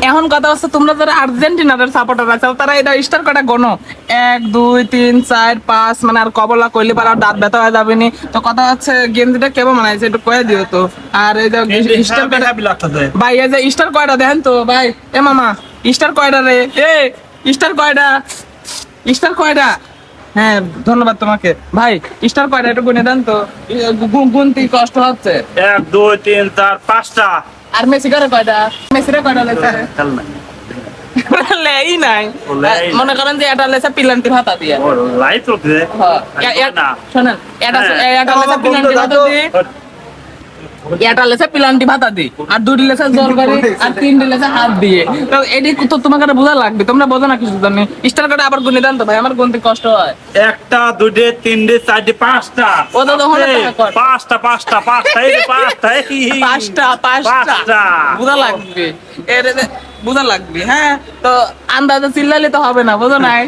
এখন কথা হচ্ছে তোমরা যারা আর্জেন্টিনার সাপোর্টার আছো তারা এটা স্টার কয়টা গনো 1 2 3 4 5 মানে আর কবলা কইলে পারা দাঁত ব্যথা হয়ে যাবে নি তো কথা হচ্ছে গেঞ্জিটা কেমন বানাইছে একটু কয়ে দিও তো আর এই যে স্টার কয়টা ভাই এই যে স্টার কয়টা দেখেন তো ভাই এ মামা স্টার কয়টা রে স্টার কয়টা স্টার কয়টা হ্যাঁ ধন্যবাদ তোমাকে ভাই স্টার কয়টা একটু গুনে দেন তো গুনতি কষ্ট হচ্ছে 1 2 3 4 5টা আর মেসি করে কয়টা মেসিরে কয়টা লেছে লেই নাই মনে করেন যে এটা লেছে পিলান্টি ভাতা দিয়ে লাইট চলছে শোনেন এটা লেছে পিলান্টি ভাতা দিয়ে এটা লেছে পিলান্টি ভাতা দিয়ে আর দুটি লেছে জোর করে আর তিনটি লেছে হাত দিয়ে তো এটি তো তোমাকে বোঝা লাগবে তোমরা বোঝো না কিছু জানি স্টার কার্ডে আবার গুনে দেন তো ভাই আমার গুনতে কষ্ট হয় একটা দুটে তিনটে চারটে পাঁচটা ও দাদা হলে পাঁচটা পাঁচটা পাঁচটা এই পাঁচটা পাঁচটা বোঝা লাগবে এর বোঝা লাগবে হ্যাঁ তো আন্দাজে চিল্লালে তো হবে না বোঝো নাই